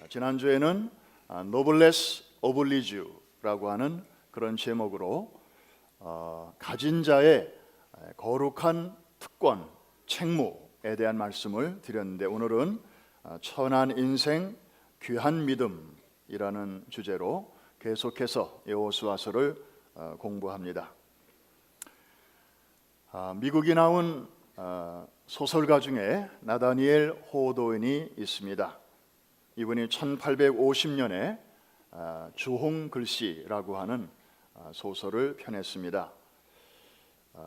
지난주에는 노블레스 오블리주라고 하는 그런 제목으로 가진 자의 거룩한 특권, 책무에 대한 말씀을 드렸는데, 오늘은 천한 인생, 귀한 믿음이라는 주제로 계속해서 여호수아서를 공부합니다. 미국이 나온 소설가 중에 나다니엘 호도인이 있습니다. 이분이 1850년에 주홍글씨라고 하는 소설을 펴냈습니다.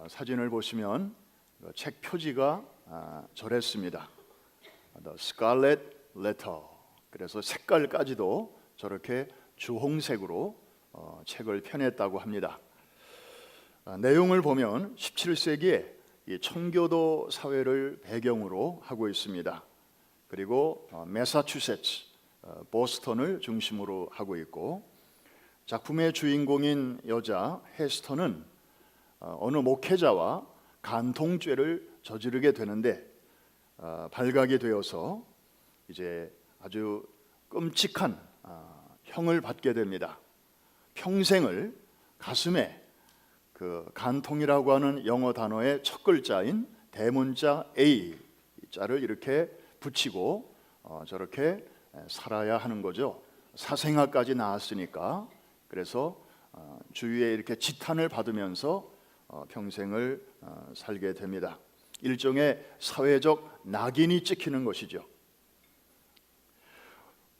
사진을 보시면 책 표지가 저랬습니다. The Scarlet Letter. 그래서 색깔까지도 저렇게 주홍색으로 책을 펴냈다고 합니다. 내용을 보면 17세기에 이 청교도 사회를 배경으로 하고 있습니다. 그리고 매사추세츠, 보스턴을 중심으로 하고 있고, 작품의 주인공인 여자 헤스터는 어느 목회자와 간통죄를 저지르게 되는데, 발각이 되어서 이제 아주 끔찍한 형을 받게 됩니다. 평생을 가슴에 그 간통이라고 하는 영어 단어의 첫 글자인 대문자 A 자를 이렇게 붙이고 저렇게 살아야 하는 거죠. 사생아까지 낳았으니까. 그래서 주위에 이렇게 지탄을 받으면서 평생을 살게 됩니다. 일종의 사회적 낙인이 찍히는 것이죠.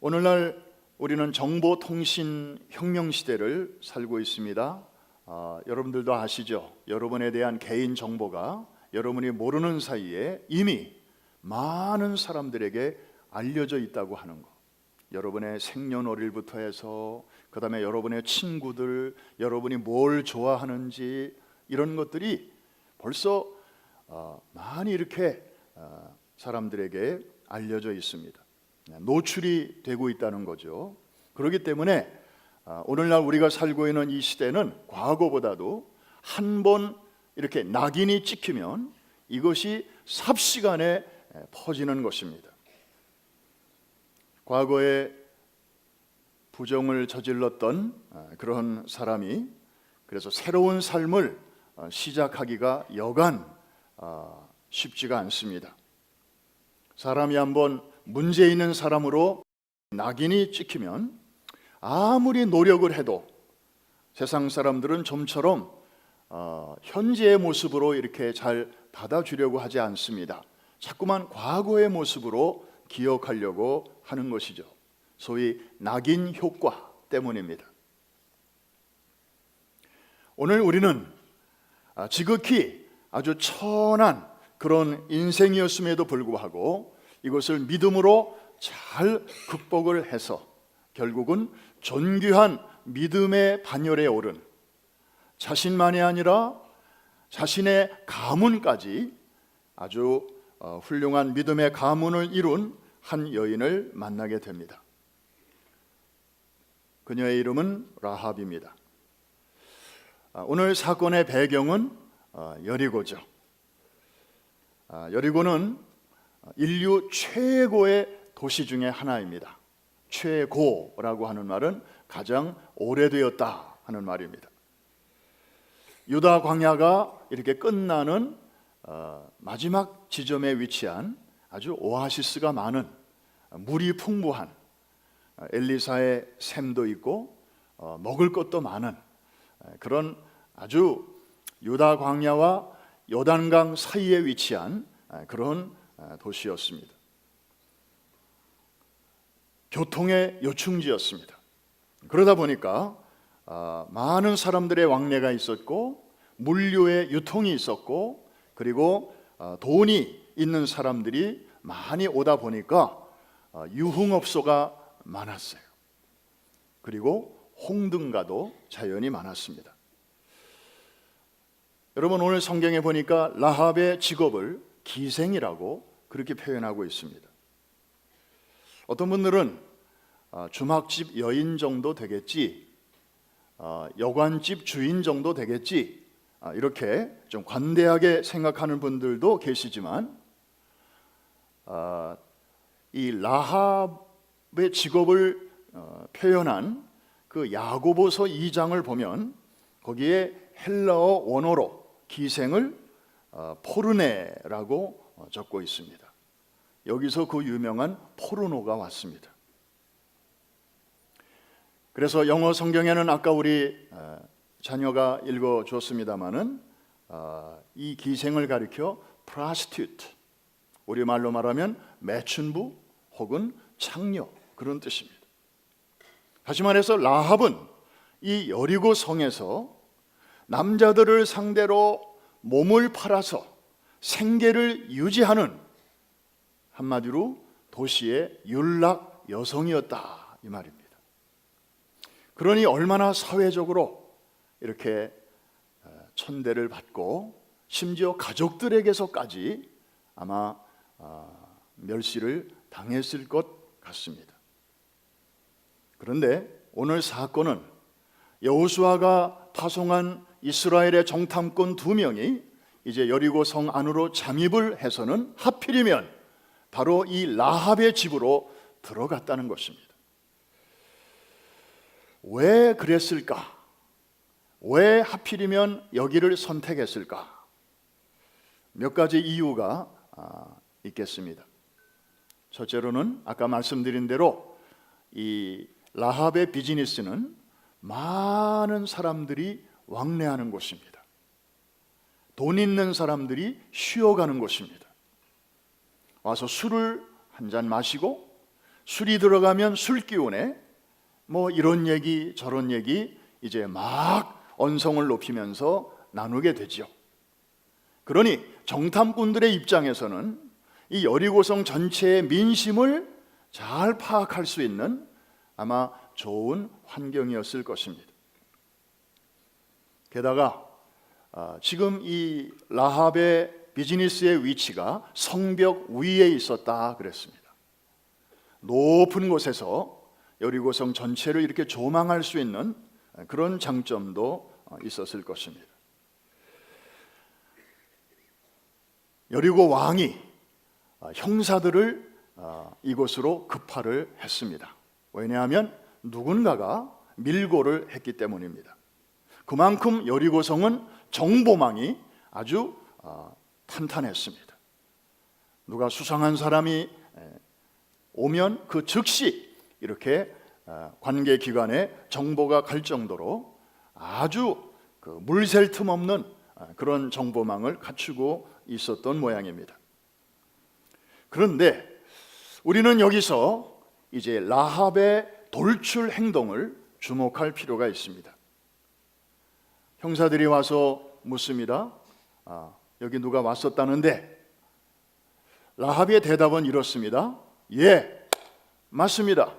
오늘날 우리는 정보통신 혁명 시대를 살고 있습니다. 여러분들도 아시죠? 여러분에 대한 개인 정보가 여러분이 모르는 사이에 이미 많은 사람들에게 알려져 있다고 하는 것. 여러분의 생년월일부터 해서 그 다음에 여러분의 친구들, 여러분이 뭘 좋아하는지, 이런 것들이 벌써 많이 이렇게 사람들에게 알려져 있습니다. 노출이 되고 있다는 거죠. 그렇기 때문에 오늘날 우리가 살고 있는 이 시대는 과거보다도 한 번 이렇게 낙인이 찍히면 이것이 삽시간에 퍼지는 것입니다. 과거에 부정을 저질렀던 그런 사람이 그래서 새로운 삶을 시작하기가 여간 쉽지가 않습니다. 사람이 한번 문제 있는 사람으로 낙인이 찍히면 아무리 노력을 해도 세상 사람들은 좀처럼 현재의 모습으로 이렇게 잘 받아주려고 하지 않습니다. 자꾸만 과거의 모습으로 기억하려고 하는 것이죠. 소위 낙인 효과 때문입니다. 오늘 우리는 지극히 아주 천한 그런 인생이었음에도 불구하고 이것을 믿음으로 잘 극복을 해서 결국은 존귀한 믿음의 반열에 오른, 자신만이 아니라 자신의 가문까지 아주 훌륭한 믿음의 가문을 이룬 한 여인을 만나게 됩니다. 그녀의 이름은 라합입니다. 오늘 사건의 배경은 여리고죠. 여리고는 인류 최고의 도시 중에 하나입니다. 최고라고 하는 말은 가장 오래되었다 하는 말입니다. 유다 광야가 이렇게 끝나는 마지막 지점에 위치한 아주 오아시스가 많은, 물이 풍부한, 엘리사의 샘도 있고 먹을 것도 많은 그런 아주 유다 광야와 요단강 사이에 위치한 그런 도시였습니다. 교통의 요충지였습니다. 그러다 보니까 많은 사람들의 왕래가 있었고 물류의 유통이 있었고, 그리고 돈이 있는 사람들이 많이 오다 보니까 유흥업소가 많았어요. 그리고 홍등가도 자연히 많았습니다. 여러분, 오늘 성경에 보니까 라합의 직업을 기생이라고 그렇게 표현하고 있습니다. 어떤 분들은 주막집 여인 정도 되겠지, 여관집 주인 정도 되겠지, 이렇게 좀 관대하게 생각하는 분들도 계시지만, 이 라합 직업을 표현한 그 야고보서 2장을 보면 거기에 헬라어 원어로 기생을 포르네라고 적고 있습니다. 여기서 그 유명한 포르노가 왔습니다. 그래서 영어 성경에는 아까 우리 자녀가 읽어줬습니다마는 이 기생을 가리켜 prostitute, 우리말로 말하면 매춘부 혹은 창녀, 그런 뜻입니다. 다시 말해서 라합은 이 여리고 성에서 남자들을 상대로 몸을 팔아서 생계를 유지하는, 한마디로 도시의 윤락 여성이었다, 이 말입니다. 그러니 얼마나 사회적으로 이렇게 천대를 받고 심지어 가족들에게서까지 아마 멸시를 당했을 것 같습니다. 그런데 오늘 사건은 여호수아가 파송한 이스라엘의 정탐꾼 2명이 이제 여리고 성 안으로 잠입을 해서는 하필이면 바로 이 라합의 집으로 들어갔다는 것입니다. 왜 그랬을까? 왜 하필이면 여기를 선택했을까? 몇 가지 이유가 있겠습니다. 첫째로는 아까 말씀드린 대로 이 라합의 비즈니스는 많은 사람들이 왕래하는 곳입니다. 돈 있는 사람들이 쉬어가는 곳입니다. 와서 술을 한 잔 마시고 술이 들어가면 술 기운에 뭐 이런 얘기 저런 얘기 이제 막 언성을 높이면서 나누게 되죠. 그러니 정탐꾼들의 입장에서는 이 여리고성 전체의 민심을 잘 파악할 수 있는 아마 좋은 환경이었을 것입니다. 게다가 지금 이 라합의 비즈니스의 위치가 성벽 위에 있었다 그랬습니다. 높은 곳에서 여리고성 전체를 이렇게 조망할 수 있는 그런 장점도 있었을 것입니다. 여리고 왕이 형사들을 이곳으로 급파를 했습니다. 왜냐하면 누군가가 밀고를 했기 때문입니다. 그만큼 여리고성은 정보망이 아주 탄탄했습니다. 누가 수상한 사람이 오면 그 즉시 이렇게 관계기관에 정보가 갈 정도로 아주 물샐 틈 없는 그런 정보망을 갖추고 있었던 모양입니다. 그런데 우리는 여기서 이제 라합의 돌출 행동을 주목할 필요가 있습니다. 형사들이 와서 묻습니다. 여기 누가 왔었다는데? 라합의 대답은 이렇습니다. 예, 맞습니다.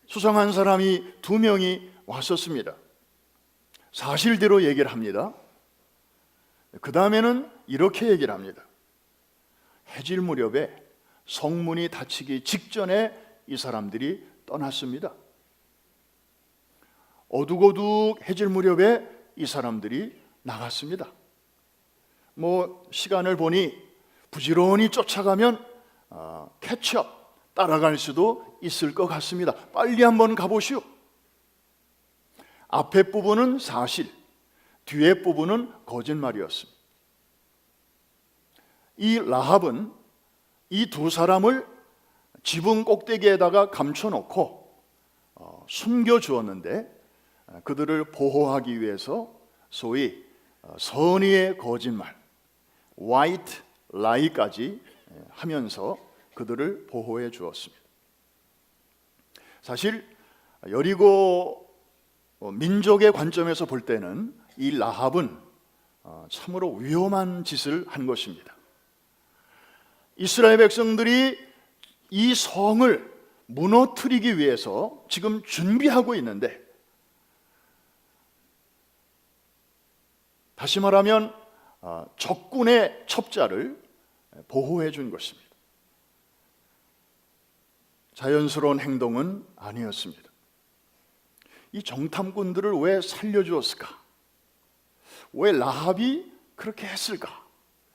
수상한 사람이 2명이 왔었습니다. 사실대로 얘기를 합니다. 그 다음에는 이렇게 얘기를 합니다. 해질 무렵에 성문이 닫히기 직전에 이 사람들이 떠났습니다. 어둑어둑 해질 무렵에 이 사람들이 나갔습니다. 뭐 시간을 보니 부지런히 쫓아가면 캐치업 따라갈 수도 있을 것 같습니다. 빨리 한번 가보시오. 앞에 부분은 사실, 뒤에 부분은 거짓말이었습니다. 이 라합은 이 2 사람을 지붕 꼭대기에다가 감춰놓고 숨겨주었는데 그들을 보호하기 위해서 소위 선의의 거짓말, white lie까지 하면서 그들을 보호해 주었습니다. 사실 여리고 민족의 관점에서 볼 때는 이 라합은 참으로 위험한 짓을 한 것입니다. 이스라엘 백성들이 이 성을 무너뜨리기 위해서 지금 준비하고 있는데, 다시 말하면 적군의 첩자를 보호해 준 것입니다. 자연스러운 행동은 아니었습니다. 이 정탐꾼들을 왜 살려주었을까? 왜 라합이 그렇게 했을까?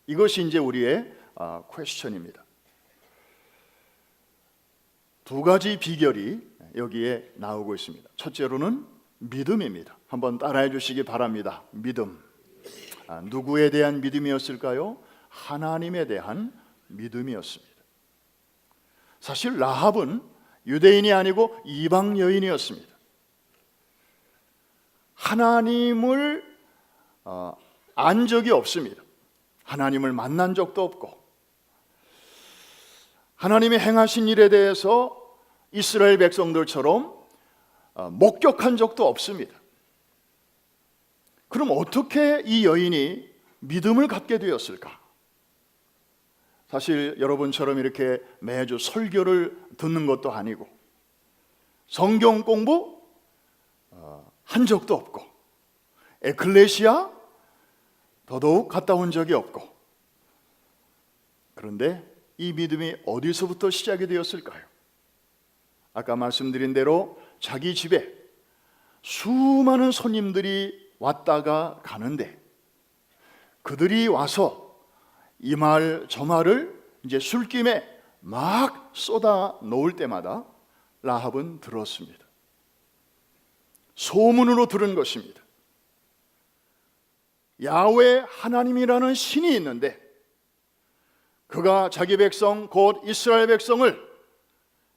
이것이 이제 우리의 퀘스천입니다. 두 가지 비결이 여기에 나오고 있습니다. 첫째로는 믿음입니다. 한번 따라해 주시기 바랍니다. 믿음. 누구에 대한 믿음이었을까요? 하나님에 대한 믿음이었습니다. 사실 라합은 유대인이 아니고 이방 여인이었습니다. 하나님을 안 적이 없습니다. 하나님을 만난 적도 없고, 하나님이 행하신 일에 대해서 이스라엘 백성들처럼 목격한 적도 없습니다. 그럼 어떻게 이 여인이 믿음을 갖게 되었을까? 사실 여러분처럼 이렇게 매주 설교를 듣는 것도 아니고, 성경 공부 한 적도 없고, 에클레시아 더더욱 갔다 온 적이 없고, 그런데 이 믿음이 어디서부터 시작이 되었을까요? 아까 말씀드린 대로 자기 집에 수많은 손님들이 왔다가 가는데, 그들이 와서 이 말 저 말을 이제 술김에 막 쏟아 놓을 때마다 라합은 들었습니다. 소문으로 들은 것입니다. 야훼 하나님이라는 신이 있는데, 그가 자기 백성 곧 이스라엘 백성을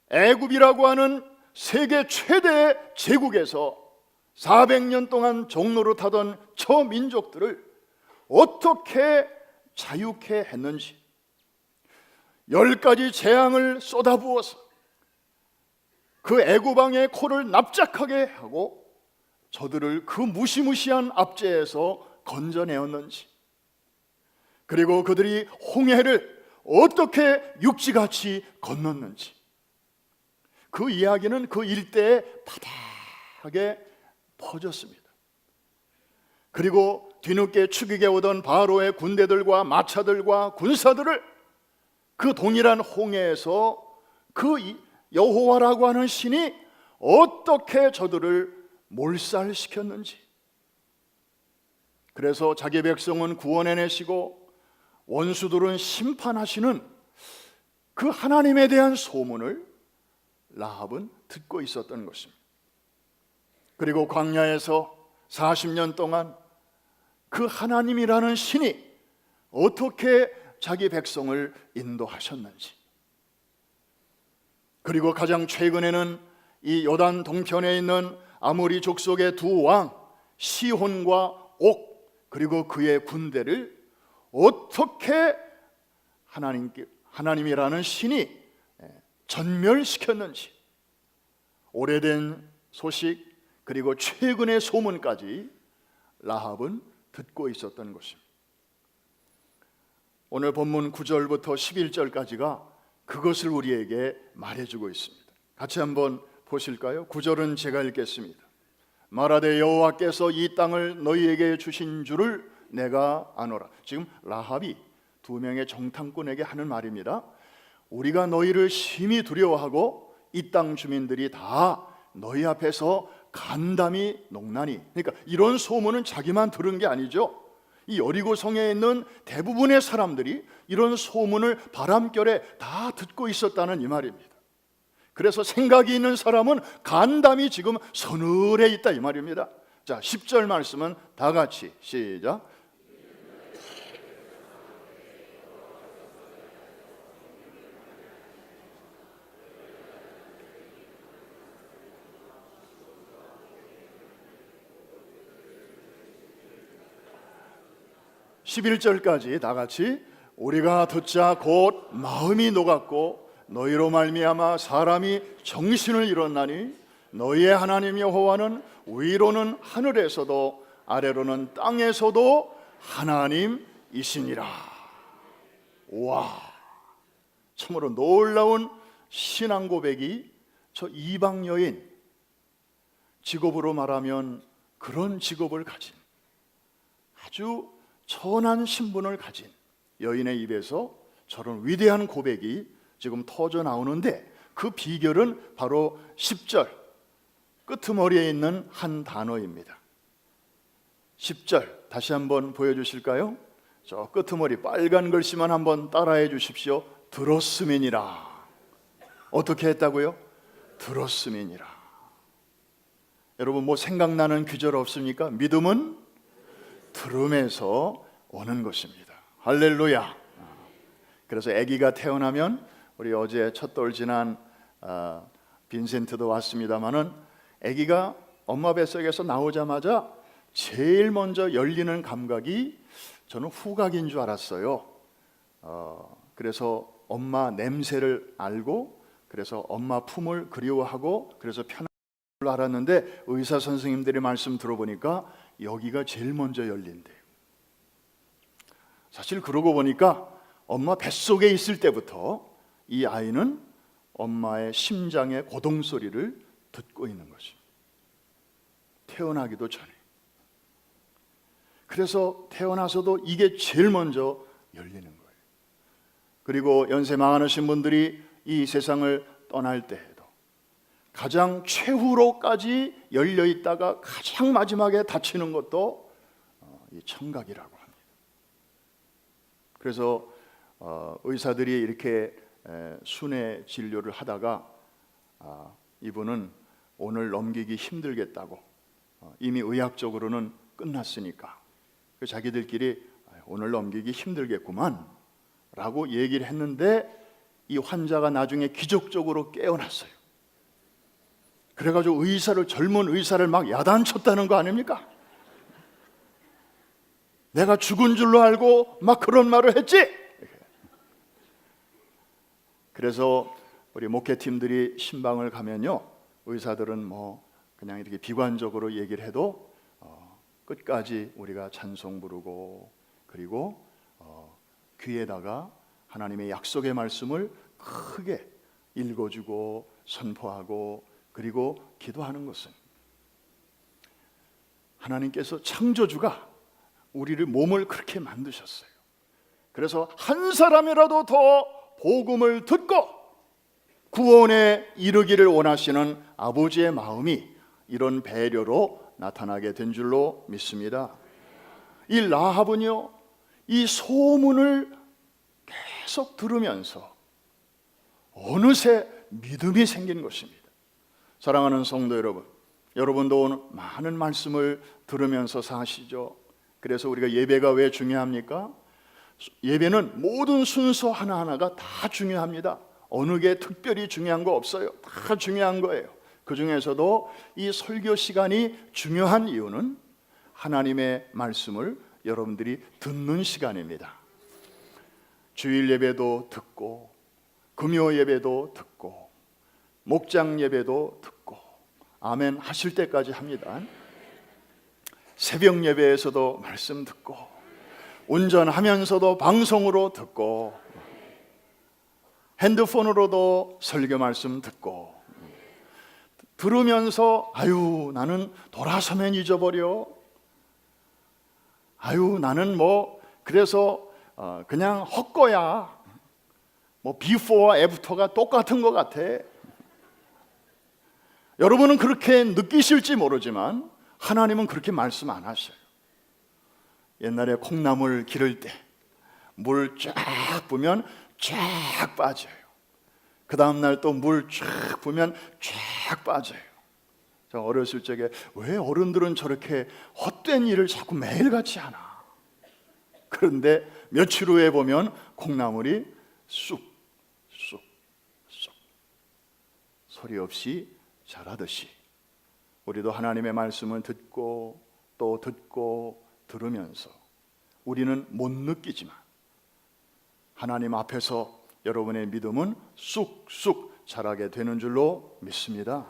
애굽이라고 하는 세계 최대의 제국에서 400년 동안 종노릇 하던 저 민족들을 어떻게 자유케 했는지, 10가지 재앙을 쏟아부어서 그 애굽 왕의 코를 납작하게 하고 저들을 그 무시무시한 압제에서 건져내었는지, 그리고 그들이 홍해를 어떻게 육지같이 건넜는지, 그 이야기는 그 일대에 바닥에 퍼졌습니다. 그리고 뒤늦게 추격해 오던 바로의 군대들과 마차들과 군사들을 그 동일한 홍해에서 그 여호와라고 하는 신이 어떻게 저들을 몰살시켰는지, 그래서 자기 백성은 구원해내시고 원수들은 심판하시는 그 하나님에 대한 소문을 라합은 듣고 있었던 것입니다. 그리고 광야에서 40년 동안 그 하나님이라는 신이 어떻게 자기 백성을 인도하셨는지, 그리고 가장 최근에는 이 요단 동편에 있는 아모리 족속의 두 왕 시혼과 옥, 그리고 그의 군대를 어떻게 하나님이라는 신이 전멸시켰는지, 오래된 소식 그리고 최근의 소문까지 라합은 듣고 있었던 것입니다. 오늘 본문 9절부터 11절까지가 그것을 우리에게 말해주고 있습니다. 같이 한번 보실까요? 9절은 제가 읽겠습니다. 말하되 여호와께서 이 땅을 너희에게 주신 줄을 내가 아노라. 지금 라합이 두 명의 정탐꾼에게 하는 말입니다. 우리가 너희를 심히 두려워하고 이 땅 주민들이 다 너희 앞에서 간담이 녹나니. 그러니까 이런 소문은 자기만 들은 게 아니죠. 이 여리고 성에 있는 대부분의 사람들이 이런 소문을 바람결에 다 듣고 있었다는 이 말입니다. 그래서 생각이 있는 사람은 간담이 지금 서늘해 있다 이 말입니다. 자, 10절 말씀은 다 같이 시작. 11절까지 다 같이 우리가 듣자 곧 마음이 녹았고 너희로 말미암아 사람이 정신을 잃었나니 너희의 하나님 여호와는 위로는 하늘에서도 아래로는 땅에서도 하나님이시니라. 와, 참으로 놀라운 신앙 고백이 저 이방 여인, 직업으로 말하면 그런 직업을 가진 아주 천한 신분을 가진 여인의 입에서 저런 위대한 고백이 지금 터져 나오는데, 그 비결은 바로 10절 끄트머리에 있는 한 단어입니다. 10절 다시 한번 보여주실까요? 저 끄트머리 빨간 글씨만 한번 따라해 주십시오. 들었음이니라. 어떻게 했다고요? 들었음이니라. 여러분 뭐 생각나는 귀절 없습니까? 믿음은 들음에서 오는 것입니다. 할렐루야. 그래서 아기가 태어나면, 우리 어제 첫돌 지난 빈센트도 왔습니다마는, 아기가 엄마 뱃속에서 나오자마자 제일 먼저 열리는 감각이, 저는 후각인 줄 알았어요. 그래서 엄마 냄새를 알고, 그래서 엄마 품을 그리워하고, 그래서 편한 줄 알았는데 의사 선생님들의 말씀 들어보니까 여기가 제일 먼저 열린대요. 사실 그러고 보니까 엄마 뱃속에 있을 때부터 이 아이는 엄마의 심장의 고동 소리를 듣고 있는 것입니다. 태어나기도 전에. 그래서 태어나서도 이게 제일 먼저 열리는 거예요. 그리고 연세 많으신 분들이 이 세상을 떠날 때에도 가장 최후로까지 열려 있다가 가장 마지막에 닫히는 것도 이 청각이라고 합니다. 그래서 의사들이 이렇게 순회 진료를 하다가 이분은 오늘 넘기기 힘들겠다고, 이미 의학적으로는 끝났으니까 자기들끼리 오늘 넘기기 힘들겠구만 라고 얘기를 했는데, 이 환자가 나중에 기적적으로 깨어났어요. 그래가지고 젊은 의사를 막 야단쳤다는 거 아닙니까? 내가 죽은 줄로 알고 막 그런 말을 했지? 그래서 우리 목회팀들이 신방을 가면요, 의사들은 뭐 그냥 이렇게 비관적으로 얘기를 해도 끝까지 우리가 찬송 부르고, 그리고 귀에다가 하나님의 약속의 말씀을 크게 읽어주고 선포하고, 그리고 기도하는 것은, 하나님께서 창조주가 우리를 몸을 그렇게 만드셨어요. 그래서 한 사람이라도 더 복음을 듣고 구원에 이르기를 원하시는 아버지의 마음이 이런 배려로 나타나게 된 줄로 믿습니다. 이 라합은요, 이 소문을 계속 들으면서 어느새 믿음이 생긴 것입니다. 사랑하는 성도 여러분, 여러분도 오늘 많은 말씀을 들으면서 사시죠. 그래서 우리가 예배가 왜 중요합니까? 예배는 모든 순서 하나하나가 다 중요합니다. 어느 게 특별히 중요한 거 없어요. 다 중요한 거예요. 그 중에서도 이 설교 시간이 중요한 이유는 하나님의 말씀을 여러분들이 듣는 시간입니다. 주일 예배도 듣고, 금요 예배도 듣고, 목장 예배도 듣고, 아멘 하실 때까지 합니다. 새벽 예배에서도 말씀 듣고, 운전하면서도 방송으로 듣고, 핸드폰으로도 설교 말씀 듣고, 들으면서 아유 나는 돌아서면 잊어버려, 아유 나는 뭐 그래서 그냥 헛거야, 뭐 비포와 애프터가 똑같은 것 같아. 여러분은 그렇게 느끼실지 모르지만 하나님은 그렇게 말씀 안 하셔요. 옛날에 콩나물 기를 때 물 쫙 부으면 쫙 빠져요. 그 다음날 또 물 쫙 부으면 쫙 빠져요. 저 어렸을 적에 왜 어른들은 저렇게 헛된 일을 자꾸 매일같이 하나. 그런데 며칠 후에 보면 콩나물이 쑥 소리 없이 자라듯이 우리도 하나님의 말씀을 듣고 또 듣고 들으면서 우리는 못 느끼지만 하나님 앞에서 여러분의 믿음은 쑥쑥 자라게 되는 줄로 믿습니다.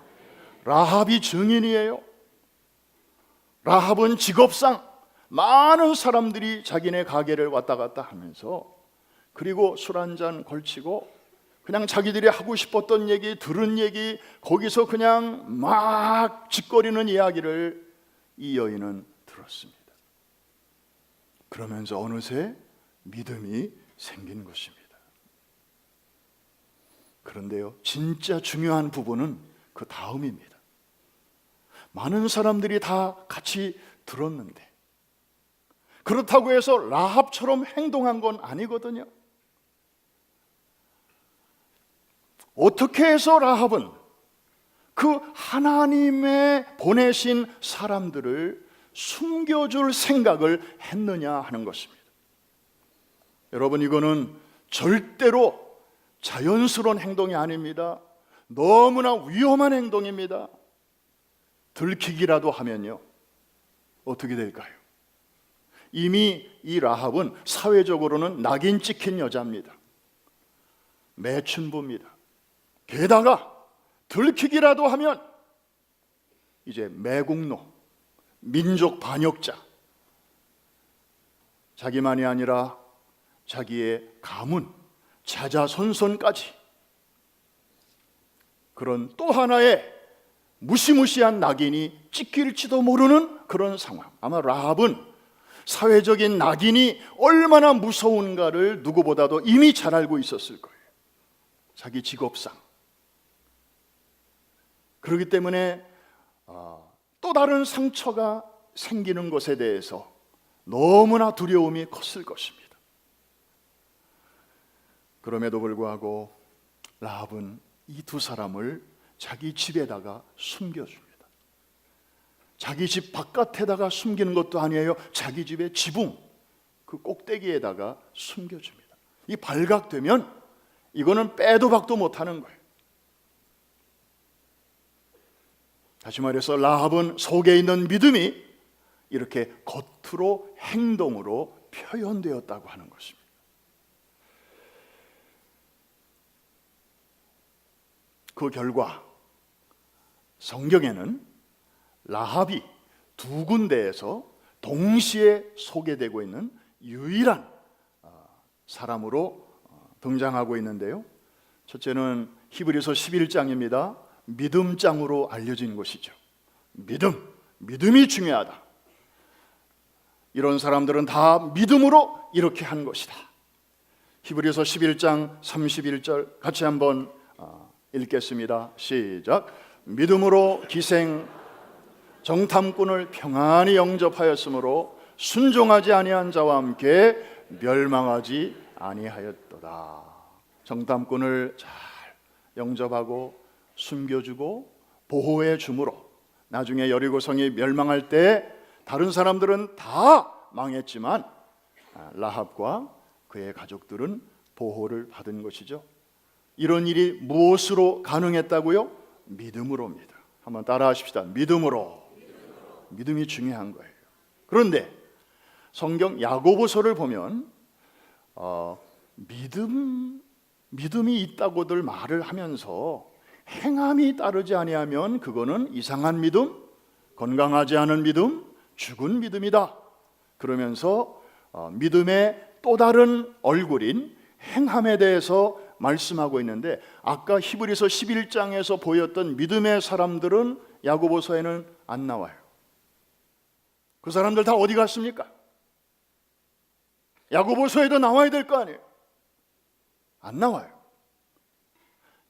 라합이 증인이에요. 라합은 직업상 많은 사람들이 자기네 가게를 왔다 갔다 하면서, 그리고 술 한잔 걸치고 그냥 자기들이 하고 싶었던 얘기, 들은 얘기, 거기서 그냥 막 짓거리는 이야기를 이 여인은 들었습니다. 그러면서 어느새 믿음이 생긴 것입니다. 그런데요, 진짜 중요한 부분은 그 다음입니다. 많은 사람들이 다 같이 들었는데 그렇다고 해서 라합처럼 행동한 건 아니거든요. 어떻게 해서 라합은 그 하나님의 보내신 사람들을 숨겨줄 생각을 했느냐 하는 것입니다. 여러분, 이거는 절대로 자연스러운 행동이 아닙니다. 너무나 위험한 행동입니다. 들키기라도 하면요, 어떻게 될까요? 이미 이 라합은 사회적으로는 낙인 찍힌 여자입니다. 매춘부입니다. 게다가 들키기라도 하면 이제 매국노, 민족 반역자, 자기만이 아니라 자기의 가문, 자자손손까지 그런 또 하나의 무시무시한 낙인이 찍힐지도 모르는 그런 상황. 아마 라합은 사회적인 낙인이 얼마나 무서운가를 누구보다도 이미 잘 알고 있었을 거예요. 자기 직업상. 그렇기 때문에 또 다른 상처가 생기는 것에 대해서 너무나 두려움이 컸을 것입니다. 그럼에도 불구하고 라합은 이 두 사람을 자기 집에다가 숨겨줍니다. 자기 집 바깥에다가 숨기는 것도 아니에요. 자기 집의 지붕, 그 꼭대기에다가 숨겨줍니다. 이 발각되면 이거는 빼도 박도 못하는 거예요. 다시 말해서 라합은 속에 있는 믿음이 이렇게 겉으로 행동으로 표현되었다고 하는 것입니다. 그 결과 성경에는 라합이 두 군데에서 동시에 소개되고 있는 유일한 사람으로 등장하고 있는데요, 첫째는 히브리서 11장입니다. 믿음장으로 알려진 것이죠. 믿음이 중요하다. 이런 사람들은 다 믿음으로 이렇게 한 것이다. 히브리서 11장 31절 같이 한번 읽겠습니다. 시작. 믿음으로 기생 정탐꾼을 평안히 영접하였으므로 순종하지 아니한 자와 함께 멸망하지 아니하였도다. 정탐꾼을 잘 영접하고 숨겨주고 보호해 주므로 나중에 여리고성이 멸망할 때 다른 사람들은 다 망했지만 라합과 그의 가족들은 보호를 받은 것이죠. 이런 일이 무엇으로 가능했다고요? 믿음으로입니다. 한번 따라 하십시다. 믿음으로. 믿음이 중요한 거예요. 그런데 성경 야고보서를 보면 믿음이 있다고들 말을 하면서 행함이 따르지 아니하면 그거는 이상한 믿음, 건강하지 않은 믿음, 죽은 믿음이다. 그러면서 믿음의 또 다른 얼굴인 행함에 대해서 말씀하고 있는데, 아까 히브리서 11장에서 보였던 믿음의 사람들은 야고보서에는 안 나와요. 그 사람들 다 어디 갔습니까? 야고보서에도 나와야 될 거 아니에요. 안 나와요.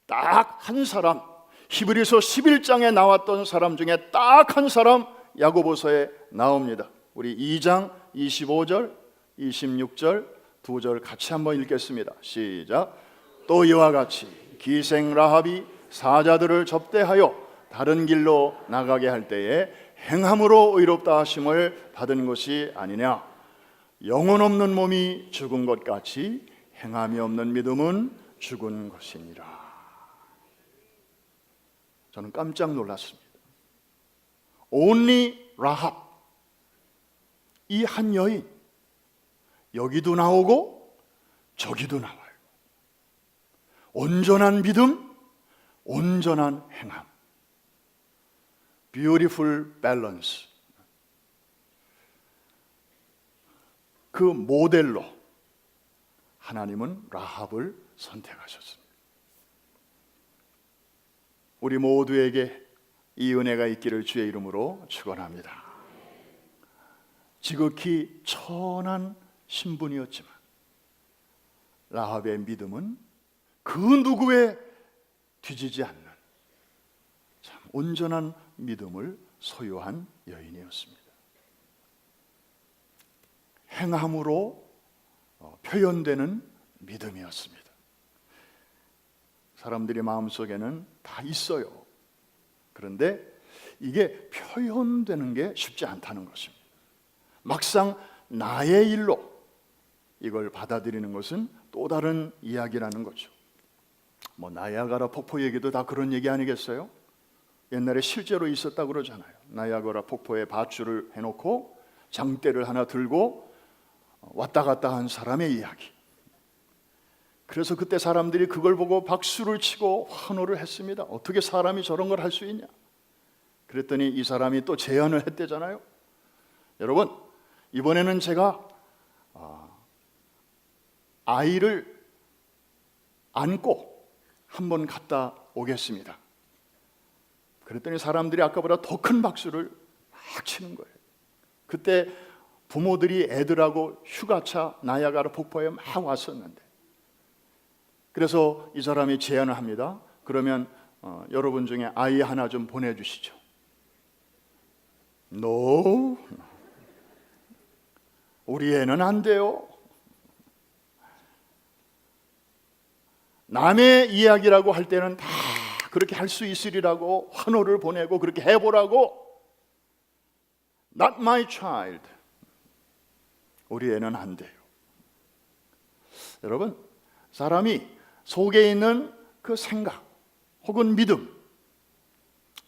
딱 한 사람, 히브리서 11장에 나왔던 사람 중에 딱 한 사람 야고보서에 나옵니다. 우리 2장 25절, 26절 두 절 같이 한번 읽겠습니다. 시작. 또 이와 같이 기생 라합이 사자들을 접대하여 다른 길로 나가게 할 때에 행함으로 의롭다 하심을 받은 것이 아니냐. 영혼 없는 몸이 죽은 것 같이 행함이 없는 믿음은 죽은 것이니라. 저는 깜짝 놀랐습니다. Only 라합, 이 한 여인, 여기도 나오고 저기도 나와요. 온전한 믿음, 온전한 행함. Beautiful balance. 그 모델로 하나님은 라합을 선택하셨습니다. 우리 모두에게 이 은혜가 있기를 주의 이름으로 축원합니다. 지극히 천한 신분이었지만 라합의 믿음은 그 누구에 뒤지지 않는 참 온전한 믿음을 소유한 여인이었습니다. 행함으로 표현되는 믿음이었습니다. 사람들의 마음속에는 다 있어요. 그런데 이게 표현되는 게 쉽지 않다는 것입니다. 막상 나의 일로 이걸 받아들이는 것은 또 다른 이야기라는 거죠. 뭐 나야가라 폭포 얘기도 다 그런 얘기 아니겠어요? 옛날에 실제로 있었다고 그러잖아요. 나야가라 폭포에 밧줄을 해놓고 장대를 하나 들고 왔다 갔다 한 사람의 이야기. 그래서 그때 사람들이 그걸 보고 박수를 치고 환호를 했습니다. 어떻게 사람이 저런 걸 할 수 있냐? 그랬더니 이 사람이 또 제안을 했대잖아요. 여러분, 이번에는 제가 아이를 안고 한번 갔다 오겠습니다. 그랬더니 사람들이 아까보다 더 큰 박수를 막 치는 거예요. 그때 부모들이 애들하고 휴가차 나야가라 폭포에 막 왔었는데, 그래서 이 사람이 제안을 합니다. 그러면 여러분 중에 아이 하나 좀 보내주시죠. No, 우리 애는 안 돼요. 남의 이야기라고 할 때는 다 그렇게 할 수 있으리라고 환호를 보내고 그렇게 해보라고. Not my child. 우리 애는 안 돼요. 여러분, 사람이 속에 있는 그 생각 혹은 믿음,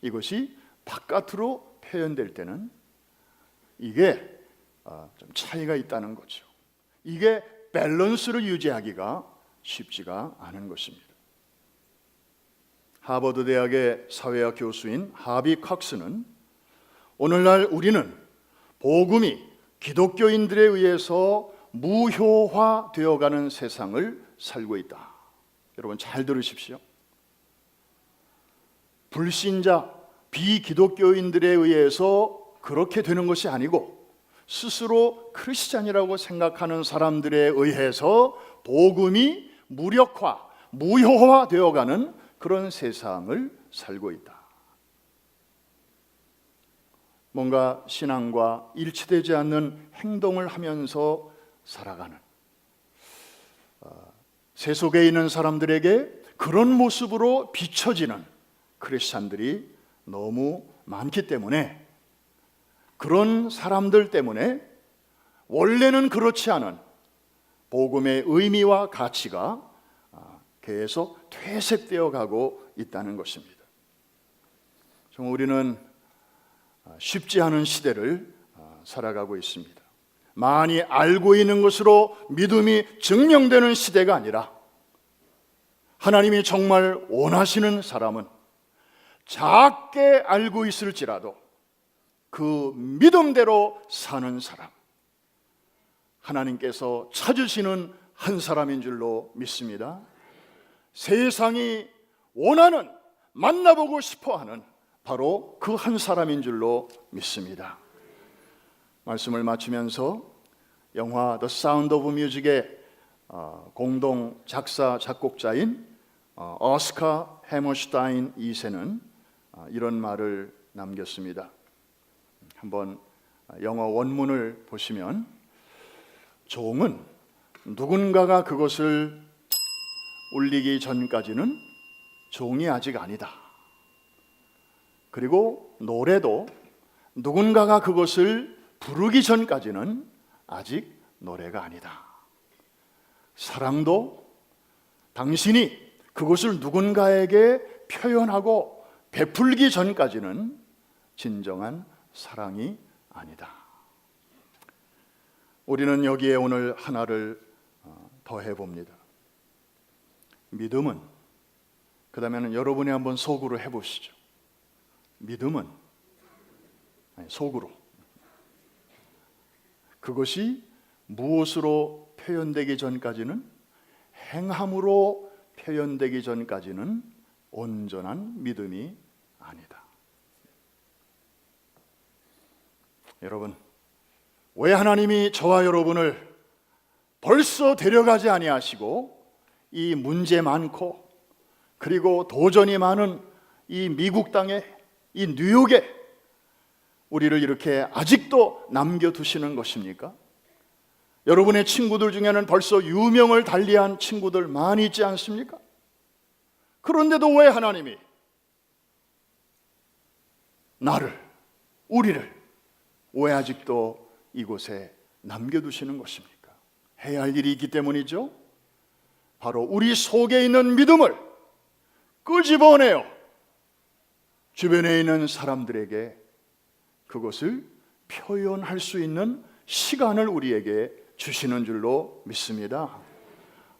이것이 바깥으로 표현될 때는 이게 좀 차이가 있다는 거죠. 이게 밸런스를 유지하기가 쉽지가 않은 것입니다. 하버드 대학의 사회학 교수인 하비 칵스는 오늘날 우리는 복음이 기독교인들에 의해서 무효화되어가는 세상을 살고 있다. 여러분 잘 들으십시오. 불신자, 비기독교인들에 의해서 그렇게 되는 것이 아니고 스스로 크리스찬이라고 생각하는 사람들에 의해서 복음이 무력화, 무효화되어가는 그런 세상을 살고 있다. 뭔가 신앙과 일치되지 않는 행동을 하면서 살아가는 세속에 있는 사람들에게 그런 모습으로 비춰지는 크리스찬들이 너무 많기 때문에, 그런 사람들 때문에 원래는 그렇지 않은 복음의 의미와 가치가 계속 퇴색되어 가고 있다는 것입니다. 정말 우리는 쉽지 않은 시대를 살아가고 있습니다. 많이 알고 있는 것으로 믿음이 증명되는 시대가 아니라, 하나님이 정말 원하시는 사람은 작게 알고 있을지라도 그 믿음대로 사는 사람, 하나님께서 찾으시는 한 사람인 줄로 믿습니다. 세상이 원하는, 만나보고 싶어하는 바로 그 한 사람인 줄로 믿습니다. 말씀을 마치면서 영화 The Sound of Music의 공동 작사 작곡자인 오스카 해머슈타인 2세는 이런 말을 남겼습니다. 한번 영어 원문을 보시면, 종은 누군가가 그것을 울리기 전까지는 종이 아직 아니다. 그리고 노래도 누군가가 그것을 부르기 전까지는 아직 노래가 아니다. 사랑도 당신이 그것을 누군가에게 표현하고 베풀기 전까지는 진정한 사랑이 아니다. 우리는 여기에 오늘 하나를 더해 봅니다. 믿음은, 그 다음에는 여러분이 한번 속으로 해보시죠. 믿음은, 속으로, 그것이 무엇으로 표현되기 전까지는, 행함으로 표현되기 전까지는 온전한 믿음이 아니다. 여러분, 왜 하나님이 저와 여러분을 벌써 데려가지 아니하시고 이 문제 많고 그리고 도전이 많은 이 미국 땅에, 이 뉴욕에 우리를 이렇게 아직도 남겨두시는 것입니까? 여러분의 친구들 중에는 벌써 유명을 달리한 친구들 많이 있지 않습니까? 그런데도 왜 하나님이 나를, 우리를 왜 아직도 이곳에 남겨두시는 것입니까? 해야 할 일이 있기 때문이죠. 바로 우리 속에 있는 믿음을 끄집어내어 주변에 있는 사람들에게 그것을 표현할 수 있는 시간을 우리에게 주시는 줄로 믿습니다.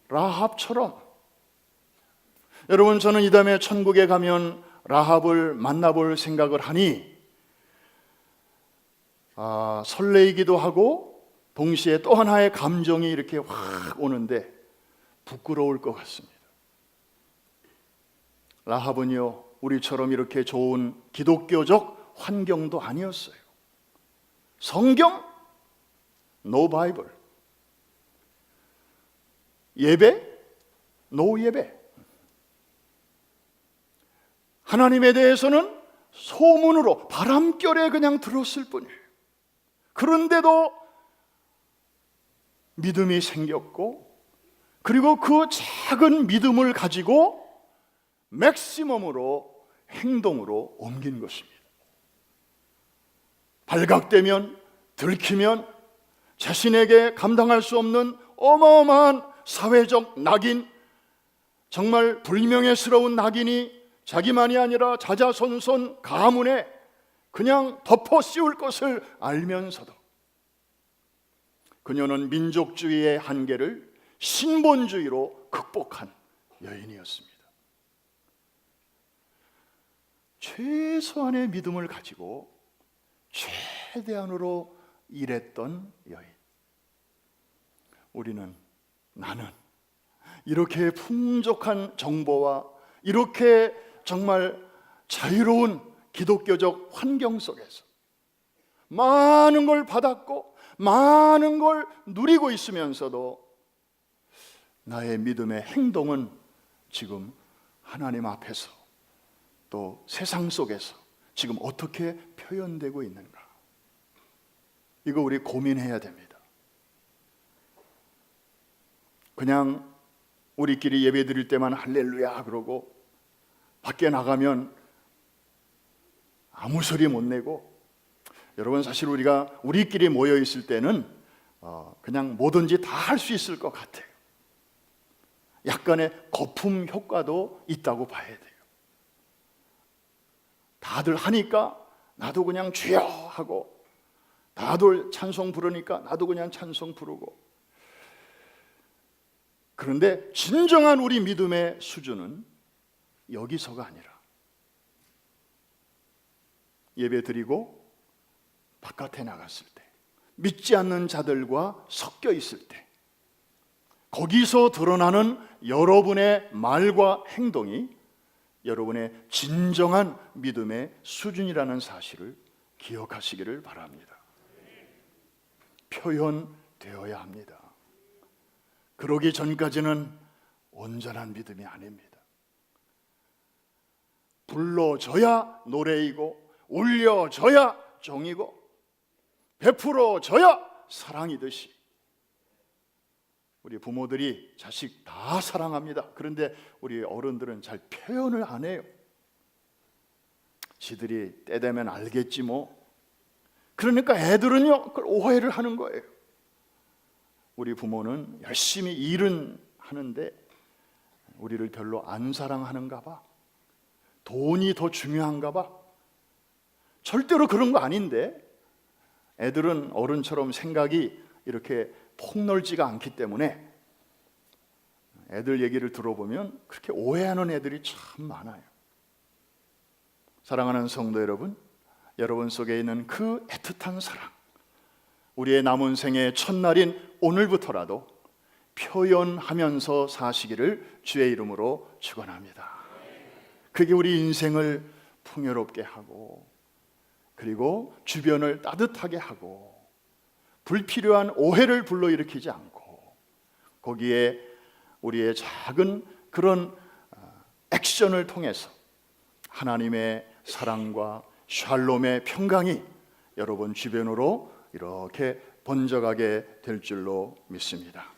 라합처럼. 여러분, 저는 이 다음에 천국에 가면 라합을 만나볼 생각을 하니 설레이기도 하고 동시에 또 하나의 감정이 이렇게 확 오는데 부끄러울 것 같습니다. 라합은요, 우리처럼 이렇게 좋은 기독교적 환경도 아니었어요. 성경? No Bible. 예배? No 예배. 하나님에 대해서는 소문으로 바람결에 그냥 들었을 뿐이에요. 그런데도 믿음이 생겼고, 그리고 그 작은 믿음을 가지고 맥시멈으로 행동으로 옮긴 것입니다. 발각되면, 들키면 자신에게 감당할 수 없는 어마어마한 사회적 낙인, 정말 불명예스러운 낙인이 자기만이 아니라 자자손손 가문에 그냥 덮어 씌울 것을 알면서도 그녀는 민족주의의 한계를 신본주의로 극복한 여인이었습니다. 최소한의 믿음을 가지고 최대한으로 일했던 여인. 나는 이렇게 풍족한 정보와 이렇게 정말 자유로운 기독교적 환경 속에서 많은 걸 받았고 많은 걸 누리고 있으면서도 나의 믿음의 행동은 지금 하나님 앞에서 또 세상 속에서 지금 어떻게 표현되고 있는가? 이거 우리 고민해야 됩니다. 그냥 우리끼리 예배 드릴 때만 할렐루야 그러고 밖에 나가면 아무 소리 못 내고, 여러분 사실 우리가 우리끼리 모여 있을 때는 그냥 뭐든지 다 할 수 있을 것 같아요. 약간의 거품 효과도 있다고 봐야 돼요. 다들 하니까 나도 그냥 주여 하고, 다들 찬송 부르니까 나도 그냥 찬송 부르고. 그런데 진정한 우리 믿음의 수준은 여기서가 아니라 예배 드리고 바깥에 나갔을 때, 믿지 않는 자들과 섞여 있을 때, 거기서 드러나는 여러분의 말과 행동이 여러분의 진정한 믿음의 수준이라는 사실을 기억하시기를 바랍니다. 표현되어야 합니다. 그러기 전까지는 온전한 믿음이 아닙니다. 불러줘야 노래이고, 울려줘야 정이고, 베풀어줘야 사랑이듯이 우리 부모들이 자식 다 사랑합니다. 그런데 우리 어른들은 잘 표현을 안 해요. 지들이 때 되면 알겠지 뭐. 그러니까 애들은요 그걸 오해를 하는 거예요. 우리 부모는 열심히 일은 하는데 우리를 별로 안 사랑하는가 봐. 돈이 더 중요한가 봐. 절대로 그런 거 아닌데, 애들은 어른처럼 생각이 이렇게 폭넓지가 않기 때문에 애들 얘기를 들어보면 그렇게 오해하는 애들이 참 많아요. 사랑하는 성도 여러분, 여러분 속에 있는 그 애틋한 사랑, 우리의 남은 생의 첫날인 오늘부터라도 표현하면서 사시기를 주의 이름으로 축원합니다. 그게 우리 인생을 풍요롭게 하고, 그리고 주변을 따뜻하게 하고, 불필요한 오해를 불러일으키지 않고, 거기에 우리의 작은 그런 액션을 통해서 하나님의 사랑과 샬롬의 평강이 여러분 주변으로 이렇게 번져가게 될 줄로 믿습니다.